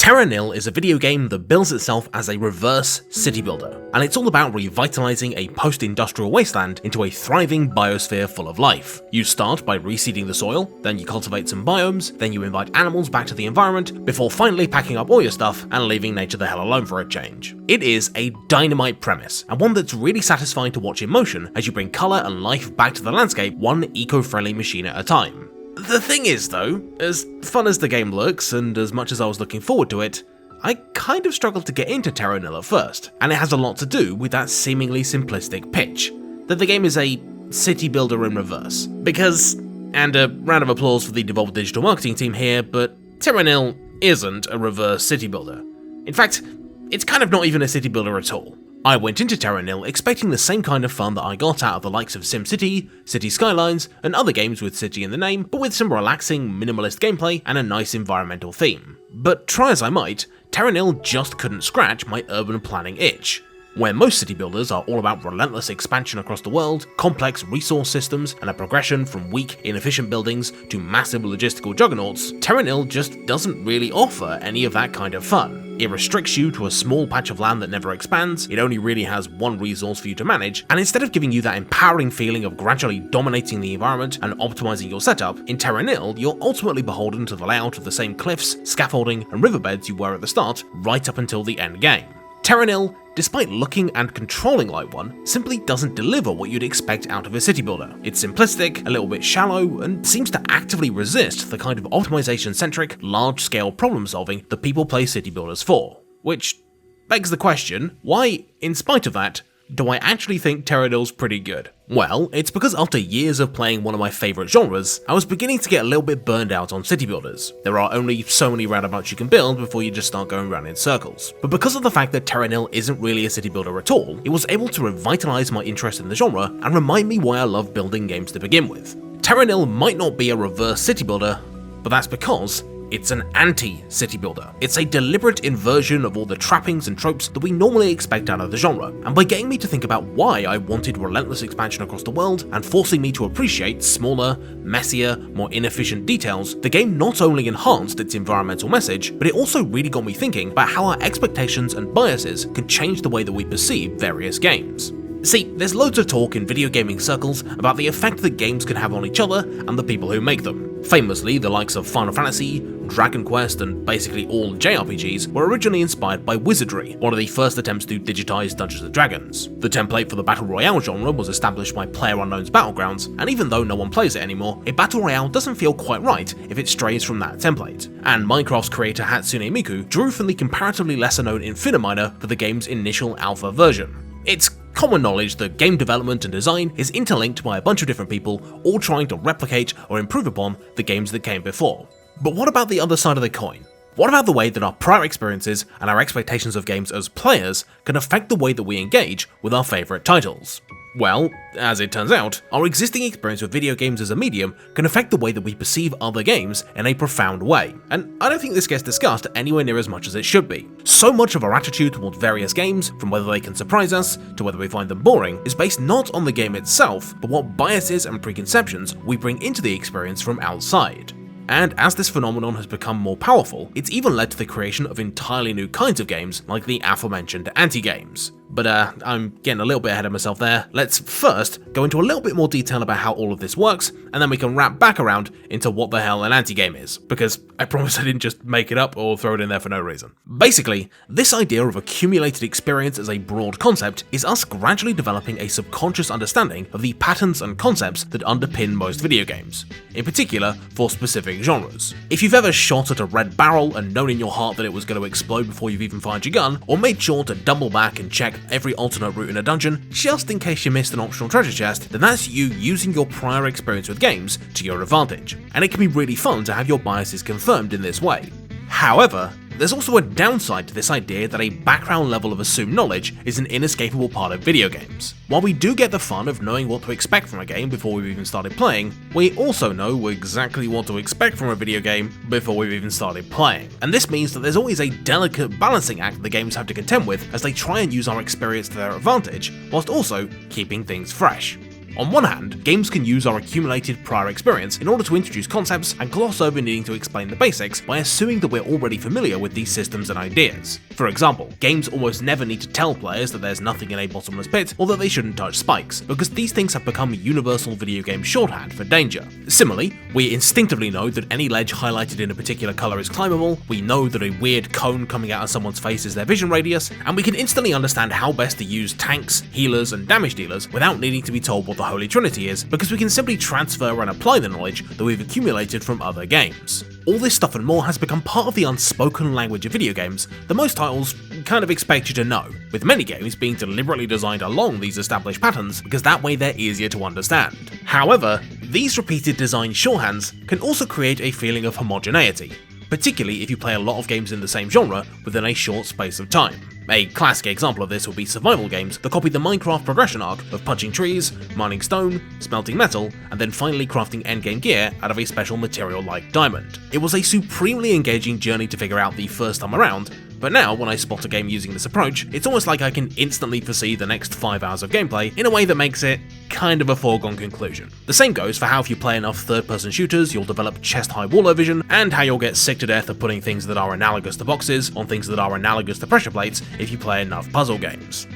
Terra Nil is a video game that bills itself as a reverse city builder, and it's all about revitalizing a post-industrial wasteland into a thriving biosphere full of life. You start by reseeding the soil, then you cultivate some biomes, then you invite animals back to the environment, before finally packing up all your stuff and leaving nature the hell alone for a change. It is a dynamite premise, and one that's really satisfying to watch in motion as you bring colour and life back to the landscape one eco-friendly machine at a time. The thing is though, as fun as the game looks, and as much as I was looking forward to it, I kind of struggled to get into Terra Nil at first, and it has a lot to do with that seemingly simplistic pitch, that the game is a city builder in reverse. Because, and a round of applause for the Devolver Digital marketing team here, but Terra Nil isn't a reverse city builder. In fact, it's kind of not even a city builder at all. I went into Terra Nil expecting the same kind of fun that I got out of the likes of SimCity, City Skylines, and other games with city in the name, but with some relaxing, minimalist gameplay and a nice environmental theme. But try as I might, Terra Nil just couldn't scratch my urban planning itch. Where most city builders are all about relentless expansion across the world, complex resource systems, and a progression from weak, inefficient buildings to massive logistical juggernauts, Terra Nil just doesn't really offer any of that kind of fun. It restricts you to a small patch of land that never expands, it only really has one resource for you to manage, and instead of giving you that empowering feeling of gradually dominating the environment and optimizing your setup, in Terra Nil you're ultimately beholden to the layout of the same cliffs, scaffolding, and riverbeds you were at the start, right up until the end game. Terra Nil, despite looking and controlling like one, simply doesn't deliver what you'd expect out of a city builder. It's simplistic, a little bit shallow, and seems to actively resist the kind of optimization-centric, large-scale problem-solving that people play city builders for. Which begs the question, why, in spite of that, do I actually think Terra Nil's pretty good? Well, it's because after years of playing one of my favourite genres, I was beginning to get a little bit burned out on city builders. There are only so many roundabouts you can build before you just start going around in circles. But because of the fact that Terra Nil isn't really a city builder at all, it was able to revitalise my interest in the genre and remind me why I love building games to begin with. Terra Nil might not be a reverse city builder, but that's because it's an anti-city builder. It's a deliberate inversion of all the trappings and tropes that we normally expect out of the genre, and by getting me to think about why I wanted relentless expansion across the world, and forcing me to appreciate smaller, messier, more inefficient details, the game not only enhanced its environmental message, but it also really got me thinking about how our expectations and biases can change the way that we perceive various games. See, there's loads of talk in video gaming circles about the effect that games can have on each other and the people who make them. Famously, the likes of Final Fantasy, Dragon Quest, and basically all JRPGs were originally inspired by Wizardry, one of the first attempts to digitize Dungeons & Dragons. The template for the Battle Royale genre was established by PlayerUnknown's Battlegrounds, and even though no one plays it anymore, a Battle Royale doesn't feel quite right if it strays from that template. And Minecraft's creator Hatsune Miku drew from the comparatively lesser known Infiniminer for the game's initial alpha version. It's common knowledge that game development and design is interlinked by a bunch of different people, all trying to replicate or improve upon the games that came before. But what about the other side of the coin? What about the way that our prior experiences and our expectations of games as players can affect the way that we engage with our favourite titles? Well, as it turns out, our existing experience with video games as a medium can affect the way that we perceive other games in a profound way, and I don't think this gets discussed anywhere near as much as it should be. So much of our attitude towards various games, from whether they can surprise us to whether we find them boring, is based not on the game itself, but what biases and preconceptions we bring into the experience from outside. And as this phenomenon has become more powerful, it's even led to the creation of entirely new kinds of games like the aforementioned anti-games. But I'm getting a little bit ahead of myself there. Let's first go into a little bit more detail about how all of this works, and then we can wrap back around into what the hell an anti-game is, because I promise I didn't just make it up or throw it in there for no reason. Basically, this idea of accumulated experience as a broad concept is us gradually developing a subconscious understanding of the patterns and concepts that underpin most video games, in particular for specific genres. If you've ever shot at a red barrel and known in your heart that it was going to explode before you've even fired your gun, or made sure to double back and check every alternate route in a dungeon just in case you missed an optional treasure chest, then that's you using your prior experience with games to your advantage, and it can be really fun to have your biases confirmed in this way. However, there's also a downside to this idea that a background level of assumed knowledge is an inescapable part of video games. While we do get the fun of knowing what to expect from a game before we've even started playing, we also know exactly what to expect from a video game before we've even started playing. And this means that there's always a delicate balancing act the games have to contend with as they try and use our experience to their advantage, whilst also keeping things fresh. On one hand, games can use our accumulated prior experience in order to introduce concepts and gloss over needing to explain the basics by assuming that we're already familiar with these systems and ideas. For example, games almost never need to tell players that there's nothing in a bottomless pit or that they shouldn't touch spikes, because these things have become universal video game shorthand for danger. Similarly, we instinctively know that any ledge highlighted in a particular colour is climbable, we know that a weird cone coming out of someone's face is their vision radius, and we can instantly understand how best to use tanks, healers, and damage dealers without needing to be told what the Holy Trinity is, because we can simply transfer and apply the knowledge that we've accumulated from other games. All this stuff and more has become part of the unspoken language of video games that most titles kind of expect you to know, with many games being deliberately designed along these established patterns because that way they're easier to understand. However, these repeated design shorthands can also create a feeling of homogeneity, particularly if you play a lot of games in the same genre within a short space of time. A classic example of this would be survival games that copy the Minecraft progression arc of punching trees, mining stone, smelting metal, and then finally crafting endgame gear out of a special material like diamond. It was a supremely engaging journey to figure out the first time around, but now when I spot a game using this approach, it's almost like I can instantly foresee the next 5 hours of gameplay in a way that makes it kind of a foregone conclusion. The same goes for how if you play enough third-person shooters, you'll develop chest-high waller vision, and how you'll get sick to death of putting things that are analogous to boxes on things that are analogous to pressure plates if you play enough puzzle games.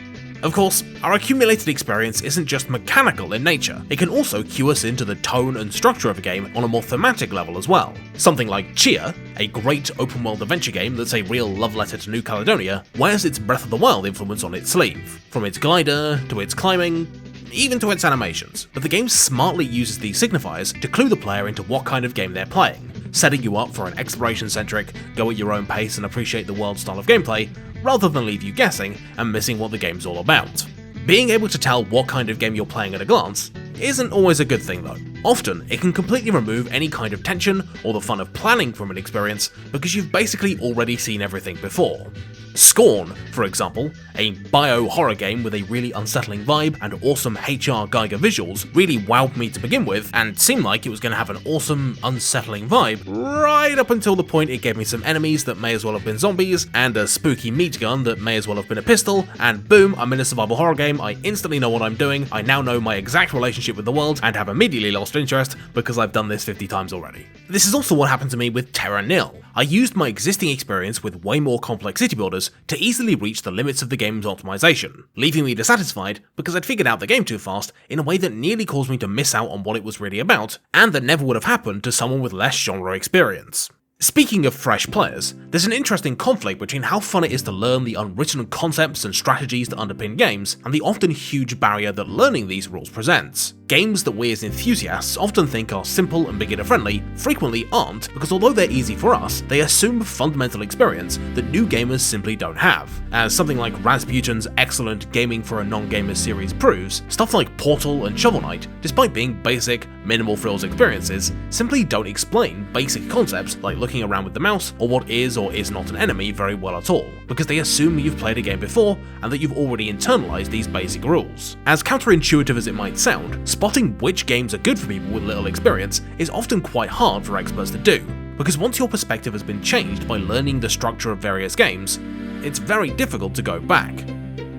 Of course, our accumulated experience isn't just mechanical in nature, it can also cue us into the tone and structure of a game on a more thematic level as well. Something like Chia, a great open-world adventure game that's a real love letter to New Caledonia, wears its Breath of the Wild influence on its sleeve, from its glider, to its climbing, even to its animations, but the game smartly uses these signifiers to clue the player into what kind of game they're playing, setting you up for an exploration-centric, go at your own pace and appreciate the world style of gameplay, rather than leave you guessing and missing what the game's all about. Being able to tell what kind of game you're playing at a glance isn't always a good thing though. Often, it can completely remove any kind of tension or the fun of planning from an experience because you've basically already seen everything before. Scorn, for example, a bio-horror game with a really unsettling vibe and awesome HR Geiger visuals, really wowed me to begin with and seemed like it was going to have an awesome, unsettling vibe, right up until the point it gave me some enemies that may as well have been zombies, and a spooky meat gun that may as well have been a pistol, and boom, I'm in a survival horror game, I instantly know what I'm doing, I now know my exact relationship with the world, and have immediately lost interest because I've done this 50 times already. This is also what happened to me with Terra Nil. I used my existing experience with way more complex city builders to easily reach the limits of the game's optimization, leaving me dissatisfied because I'd figured out the game too fast in a way that nearly caused me to miss out on what it was really about, and that never would have happened to someone with less genre experience. Speaking of fresh players, there's an interesting conflict between how fun it is to learn the unwritten concepts and strategies that underpin games, and the often huge barrier that learning these rules presents. Games that we as enthusiasts often think are simple and beginner-friendly frequently aren't, because although they're easy for us, they assume fundamental experience that new gamers simply don't have. As something like Rasputin's excellent Gaming for a Non-Gamer series proves, stuff like Portal and Shovel Knight, despite being basic, minimal frills experiences, simply don't explain basic concepts like looking around with the mouse or what is or is not an enemy very well at all, because they assume you've played a game before and that you've already internalized these basic rules. As counterintuitive as it might sound, spotting which games are good for people with little experience is often quite hard for experts to do, because once your perspective has been changed by learning the structure of various games, it's very difficult to go back.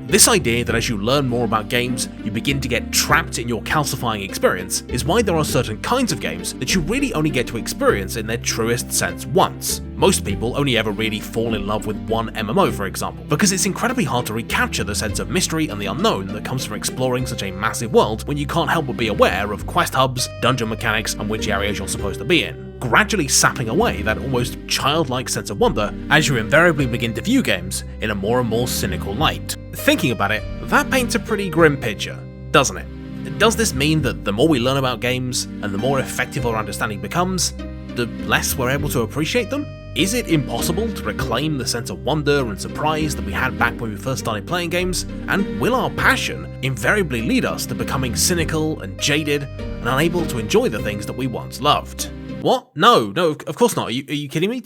This idea that as you learn more about games, you begin to get trapped in your calcifying experience is why there are certain kinds of games that you really only get to experience in their truest sense once. Most people only ever really fall in love with one MMO, for example, because it's incredibly hard to recapture the sense of mystery and the unknown that comes from exploring such a massive world when you can't help but be aware of quest hubs, dungeon mechanics, and which areas you're supposed to be in, gradually sapping away that almost childlike sense of wonder as you invariably begin to view games in a more and more cynical light. Thinking about it, that paints a pretty grim picture, doesn't it? Does this mean that the more we learn about games, and the more effective our understanding becomes, the less we're able to appreciate them? Is it impossible to reclaim the sense of wonder and surprise that we had back when we first started playing games? And will our passion invariably lead us to becoming cynical and jaded and unable to enjoy the things that we once loved? What? No, of course not. Are you kidding me?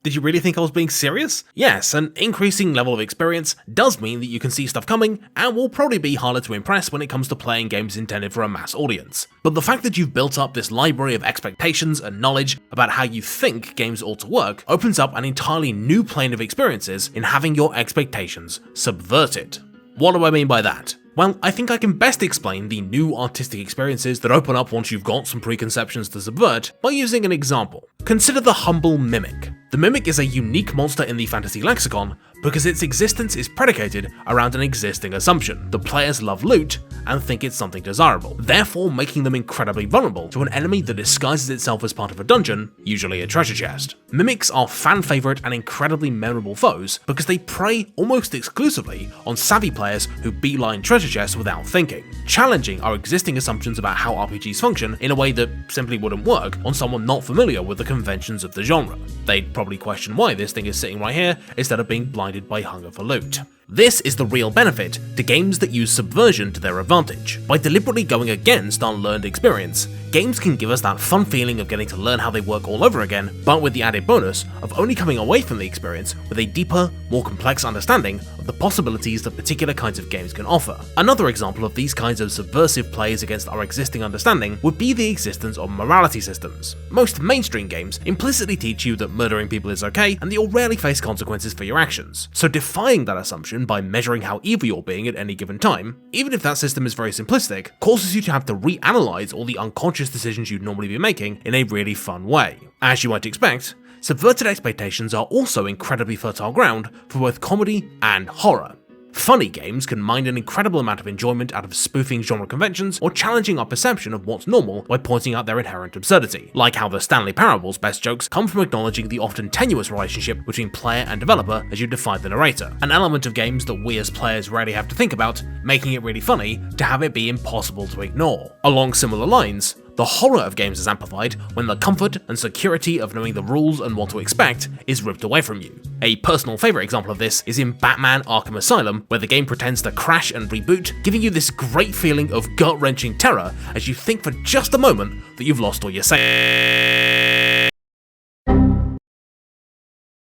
Did you really think I was being serious? Yes, an increasing level of experience does mean that you can see stuff coming and will probably be harder to impress when it comes to playing games intended for a mass audience. But the fact that you've built up this library of expectations and knowledge about how you think games ought to work opens up an entirely new plane of experiences in having your expectations subverted. What do I mean by that? Well, I think I can best explain the new artistic experiences that open up once you've got some preconceptions to subvert by using an example. Consider the humble Mimic. The Mimic is a unique monster in the fantasy lexicon because its existence is predicated around an existing assumption. The players love loot and think it's something desirable, therefore making them incredibly vulnerable to an enemy that disguises itself as part of a dungeon, usually a treasure chest. Mimics are fan favorite and incredibly memorable foes because they prey almost exclusively on savvy players who beeline treasure chests without thinking, challenging our existing assumptions about how RPGs function in a way that simply wouldn't work on someone not familiar with the conventions of the genre. They'd probably question why this thing is sitting right here instead of being blinded by hunger for loot. This is the real benefit to games that use subversion to their advantage. By deliberately going against our learned experience, games can give us that fun feeling of getting to learn how they work all over again, but with the added bonus of only coming away from the experience with a deeper, more complex understanding of the possibilities that particular kinds of games can offer. Another example of these kinds of subversive plays against our existing understanding would be the existence of morality systems. Most mainstream games implicitly teach you that murdering people is okay and that you'll rarely face consequences for your actions, so defying that assumption by measuring how evil you're being at any given time, even if that system is very simplistic, causes you to have to reanalyze all the unconscious decisions you'd normally be making in a really fun way. As you might expect, subverted expectations are also incredibly fertile ground for both comedy and horror. Funny games can mine an incredible amount of enjoyment out of spoofing genre conventions or challenging our perception of what's normal by pointing out their inherent absurdity, like how the Stanley Parable's best jokes come from acknowledging the often tenuous relationship between player and developer as you defy the narrator, an element of games that we as players rarely have to think about, making it really funny to have it be impossible to ignore. Along similar lines, the horror of games is amplified when the comfort and security of knowing the rules and what to expect is ripped away from you. A personal favourite example of this is in Batman Arkham Asylum, where the game pretends to crash and reboot, giving you this great feeling of gut-wrenching terror as you think for just a moment that you've lost all your senses.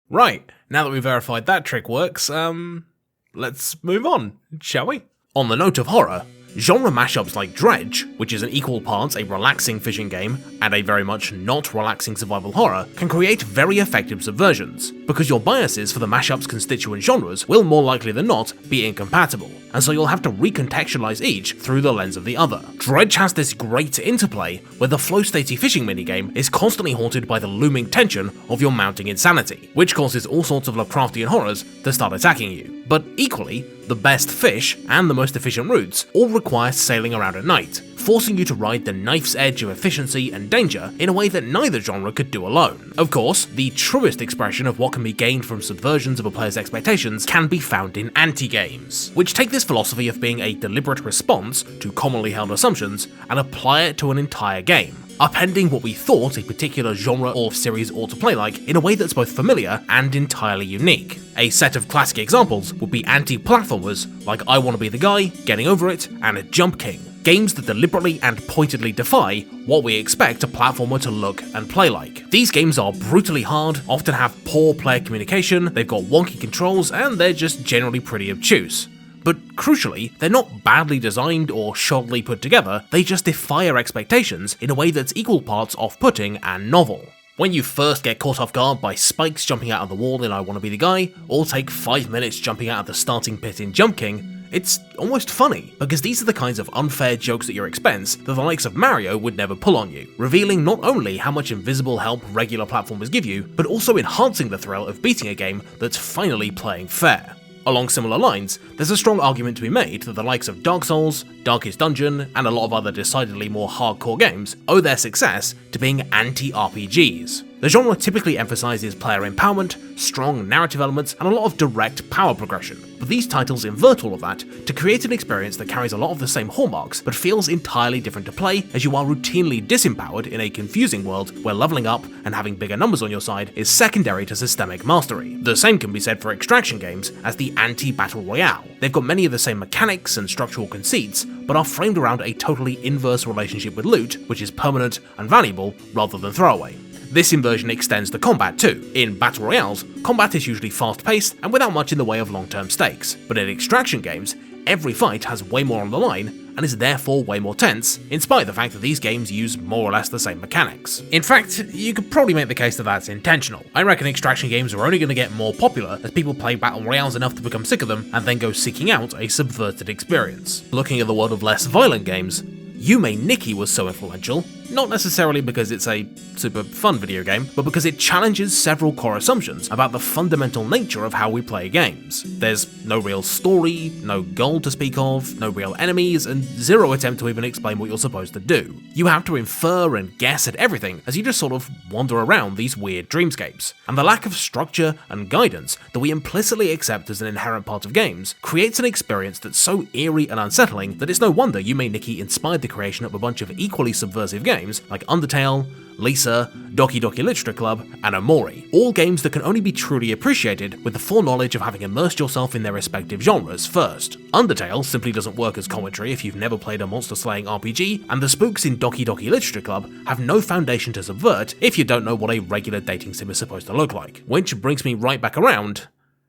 Right, now that we've verified that trick works, let's move on, shall we? On the note of horror, genre mashups like Dredge, which is an equal parts a relaxing fishing game and a very much not relaxing survival horror, can create very effective subversions, because your biases for the mashup's constituent genres will more likely than not be incompatible, and so you'll have to recontextualize each through the lens of the other. Dredge has this great interplay where the flow-statey fishing minigame is constantly haunted by the looming tension of your mounting insanity, which causes all sorts of Lovecraftian horrors to start attacking you. But equally, the best fish and the most efficient routes all require sailing around at night, forcing you to ride the knife's edge of efficiency and danger in a way that neither genre could do alone. Of course, the truest expression of what can be gained from subversions of a player's expectations can be found in anti-games, which take this philosophy of being a deliberate response to commonly held assumptions and apply it to an entire game, upending what we thought a particular genre or series ought to play like in a way that's both familiar and entirely unique. A set of classic examples would be anti-platformers like I Wanna Be the Guy, Getting Over It, and Jump King. Games that deliberately and pointedly defy what we expect a platformer to look and play like. These games are brutally hard, often have poor player communication, they've got wonky controls, and they're just generally pretty obtuse. But crucially, they're not badly designed or shoddily put together, they just defy our expectations in a way that's equal parts off-putting and novel. When you first get caught off guard by spikes jumping out of the wall in I Wanna Be the Guy, or take 5 minutes jumping out of the starting pit in Jump King, it's almost funny, because these are the kinds of unfair jokes at your expense that the likes of Mario would never pull on you, revealing not only how much invisible help regular platformers give you, but also enhancing the thrill of beating a game that's finally playing fair. Along similar lines, there's a strong argument to be made that the likes of Dark Souls, Darkest Dungeon, and a lot of other decidedly more hardcore games owe their success to being anti-RPGs. The genre typically emphasizes player empowerment, strong narrative elements, and a lot of direct power progression, but these titles invert all of that to create an experience that carries a lot of the same hallmarks but feels entirely different to play, as you are routinely disempowered in a confusing world where leveling up and having bigger numbers on your side is secondary to systemic mastery. The same can be said for extraction games as the anti-battle royale. They've got many of the same mechanics and structural conceits, but are framed around a totally inverse relationship with loot, which is permanent and valuable rather than throwaway. This inversion extends to combat too. In battle royales, combat is usually fast-paced and without much in the way of long-term stakes, but in extraction games, every fight has way more on the line and is therefore way more tense, in spite of the fact that these games use more or less the same mechanics. In fact, you could probably make the case that that's intentional. I reckon extraction games are only going to get more popular as people play battle royales enough to become sick of them and then go seeking out a subverted experience. Looking at the world of less violent games, Yume Nikki was so influential, not necessarily because it's a super fun video game, but because it challenges several core assumptions about the fundamental nature of how we play games. There's no real story, no goal to speak of, no real enemies, and zero attempt to even explain what you're supposed to do. You have to infer and guess at everything as you just sort of wander around these weird dreamscapes. And the lack of structure and guidance that we implicitly accept as an inherent part of games creates an experience that's so eerie and unsettling that it's no wonder Yume Nikki inspired the creation of a bunch of equally subversive games like Undertale, Lisa, Doki Doki Literature Club, and Omori, all games that can only be truly appreciated with the foreknowledge of having immersed yourself in their respective genres first. Undertale simply doesn't work as commentary if you've never played a monster-slaying RPG, and the spooks in Doki Doki Literature Club have no foundation to subvert if you don't know what a regular dating sim is supposed to look like. Which brings me right back around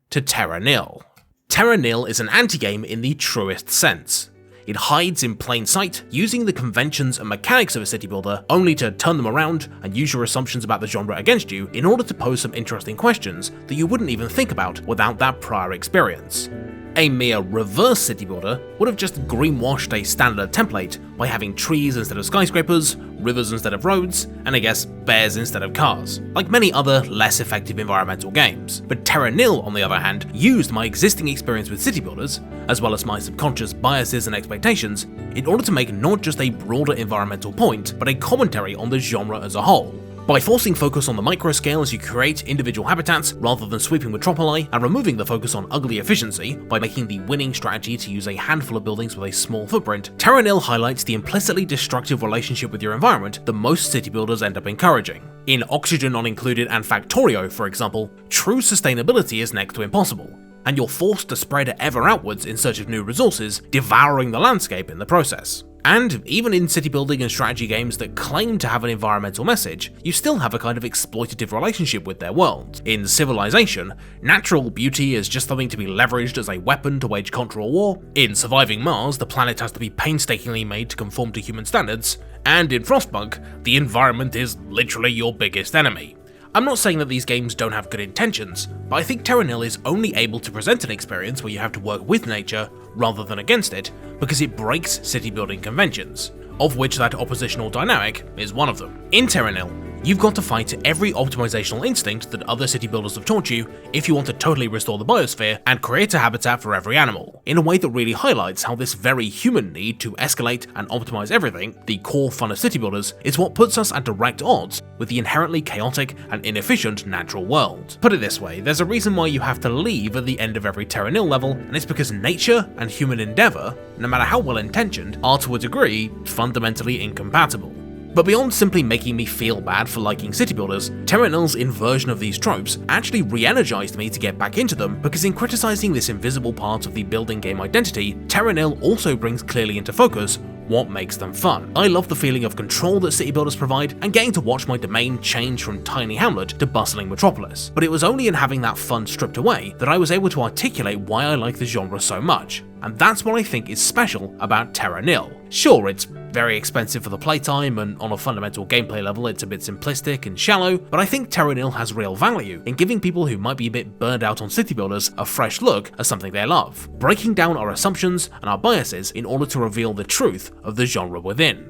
to Terra Nil. Terra Nil is an anti-game in the truest sense. It hides in plain sight, using the conventions and mechanics of a city builder, only to turn them around and use your assumptions about the genre against you in order to pose some interesting questions that you wouldn't even think about without that prior experience. A mere reverse city builder would have just greenwashed a standard template by having trees instead of skyscrapers, rivers instead of roads, and I guess bears instead of cars, like many other less effective environmental games. But Terra Nil, on the other hand, used my existing experience with city builders, as well as my subconscious biases and expectations, in order to make not just a broader environmental point, but a commentary on the genre as a whole. By forcing focus on the micro scale as you create individual habitats rather than sweeping metropoli, and removing the focus on ugly efficiency by making the winning strategy to use a handful of buildings with a small footprint, Terra Nil highlights the implicitly destructive relationship with your environment that most city builders end up encouraging. In Oxygen Not Included and Factorio, for example, true sustainability is next to impossible, and you're forced to spread ever outwards in search of new resources, devouring the landscape in the process. And even in city building and strategy games that claim to have an environmental message, you still have a kind of exploitative relationship with their world. In Civilization, natural beauty is just something to be leveraged as a weapon to wage contra or war. In Surviving Mars, the planet has to be painstakingly made to conform to human standards. And in Frostpunk, the environment is literally your biggest enemy. I'm not saying that these games don't have good intentions, but I think Terra Nil is only able to present an experience where you have to work with nature rather than against it, because it breaks city building conventions, of which that oppositional dynamic is one of them. In Terra Nil, you've got to fight every optimizational instinct that other city builders have taught you if you want to totally restore the biosphere and create a habitat for every animal, in a way that really highlights how this very human need to escalate and optimize everything, the core fun of city builders, is what puts us at direct odds with the inherently chaotic and inefficient natural world. Put it this way, there's a reason why you have to leave at the end of every Terra Nil level, and it's because nature and human endeavor, no matter how well intentioned, are to a degree fundamentally incompatible. But beyond simply making me feel bad for liking city builders, Terra Nil's inversion of these tropes actually re-energized me to get back into them, because in criticizing this invisible part of the building game identity, Terra Nil also brings clearly into focus what makes them fun. I love the feeling of control that city builders provide, and getting to watch my domain change from tiny hamlet to bustling metropolis. But it was only in having that fun stripped away that I was able to articulate why I like the genre so much. And that's what I think is special about Terra Nil. Sure, it's very expensive for the playtime, and on a fundamental gameplay level it's a bit simplistic and shallow, but I think Terra Nil has real value in giving people who might be a bit burned out on city builders a fresh look at something they love, breaking down our assumptions and our biases in order to reveal the truth of the genre within.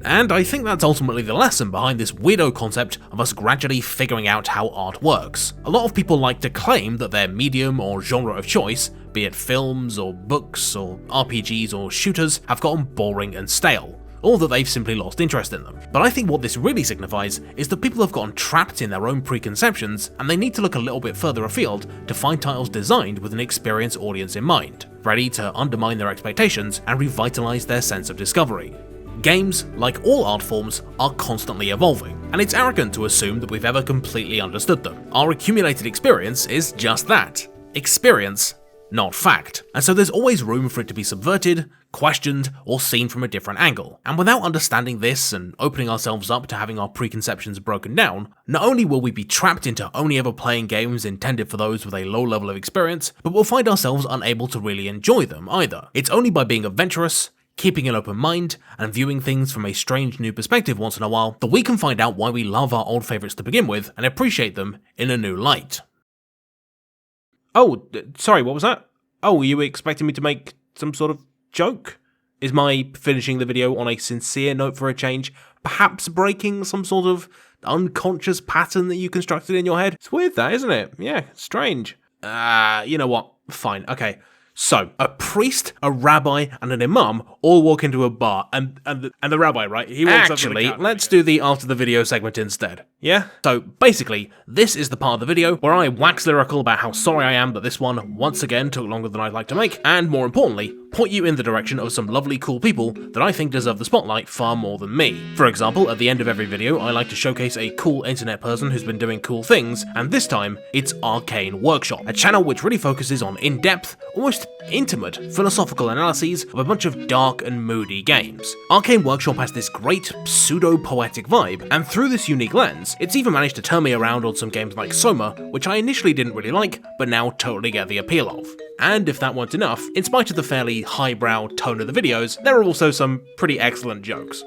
And I think that's ultimately the lesson behind this weirdo concept of us gradually figuring out how art works. A lot of people like to claim that their medium or genre of choice, be it films or books or RPGs or shooters, have gotten boring and stale, or that they've simply lost interest in them. But I think what this really signifies is that people have gotten trapped in their own preconceptions, and they need to look a little bit further afield to find titles designed with an experienced audience in mind, ready to undermine their expectations and revitalize their sense of discovery. Games, like all art forms, are constantly evolving, and it's arrogant to assume that we've ever completely understood them. Our accumulated experience is just that. Experience, not fact. And so there's always room for it to be subverted, questioned, or seen from a different angle. And without understanding this and opening ourselves up to having our preconceptions broken down, not only will we be trapped into only ever playing games intended for those with a low level of experience, but we'll find ourselves unable to really enjoy them either. It's only by being adventurous, keeping an open mind, and viewing things from a strange new perspective once in a while, that we can find out why we love our old favourites to begin with and appreciate them in a new light. Oh, sorry, what was that? Oh, were you expecting me to make some sort of joke? Is my finishing the video on a sincere note for a change perhaps breaking some sort of unconscious pattern that you constructed in your head? It's weird that, isn't it? Yeah, strange. You know what? Fine, okay. So, a priest, a rabbi, and an imam all walk into a bar, and the rabbi, right? He walks up to the counter. Let's do the after the video segment instead. Yeah? So, basically, this is the part of the video where I wax lyrical about how sorry I am that this one, once again, took longer than I'd like to make, and more importantly, point you in the direction of some lovely cool people that I think deserve the spotlight far more than me. For example, at the end of every video, I like to showcase a cool internet person who's been doing cool things, and this time, it's Arcane Workshop, a channel which really focuses on in-depth, almost intimate, philosophical analyses of a bunch of dark and moody games. Arcane Workshop has this great, pseudo-poetic vibe, and through this unique lens, it's even managed to turn me around on some games like Soma, which I initially didn't really like, but now totally get the appeal of. And if that weren't enough, in spite of the fairly highbrow tone of the videos, there are also some pretty excellent jokes.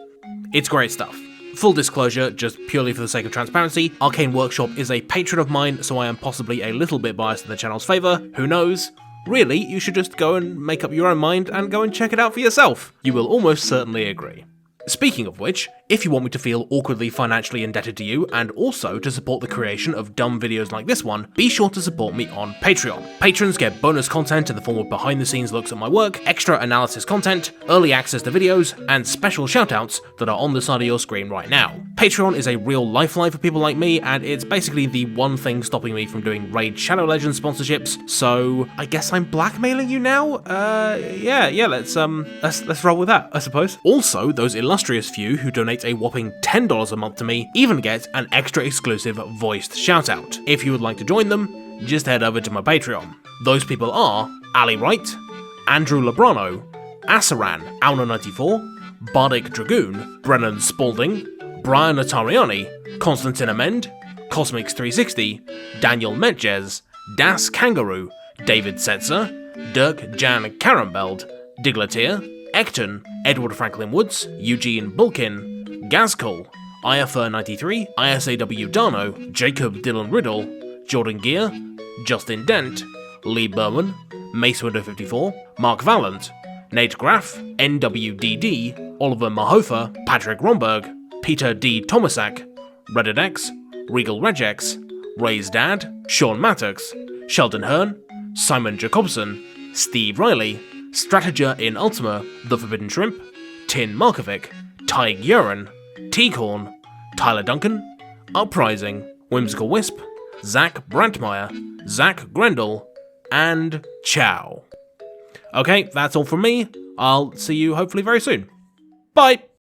It's great stuff. Full disclosure, just purely for the sake of transparency, Arcane Workshop is a patron of mine, so I am possibly a little bit biased in the channel's favour, who knows? Really, you should just go and make up your own mind and go and check it out for yourself. You will almost certainly agree. Speaking of which, if you want me to feel awkwardly financially indebted to you, and also to support the creation of dumb videos like this one, be sure to support me on Patreon. Patrons get bonus content in the form of behind the scenes looks at my work, extra analysis content, early access to videos, and special shoutouts that are on the side of your screen right now. Patreon is a real lifeline for people like me, and it's basically the one thing stopping me from doing Raid Shadow Legends sponsorships, so I guess I'm blackmailing you now? Yeah, let's roll with that, I suppose. Also, those illustrious few who donate a whopping $10 a month to me even get an extra exclusive voiced shoutout. If you would like to join them, just head over to my Patreon. Those people are Ali Wright, Andrew Labrano, Asaran, Auna94, Bardic Dragoon, Brennan Spalding, Brian Atariani, Constantine Amend, Cosmix360, Daniel Metjes, Das Kangaroo, David Setzer, Dirk Jan Karambeld, Digleteer, Ecton, Edward Franklin Woods, Eugene Bulkin, Gazcol, IFR93, ISAW Dano, Jacob Dylan Riddle, Jordan Gear, Justin Dent, Lee Berman, Mace Window 54, Mark Vallant, Nate Graff, NWDD, Oliver Mahofa, Patrick Romberg, Peter D. Tomasak, Reddit X, Regal Regex, Ray's Dad, Sean Mattox, Sheldon Hearn, Simon Jacobson, Steve Riley, Strateger in Ultima, The Forbidden Shrimp, Tin Markovic, Tig Uren, T-Corn, Tyler Duncan, Uprising, Whimsical Wisp, Zach Brantmeyer, Zach Grendel, and Chow. Okay, that's all from me. I'll see you hopefully very soon. Bye!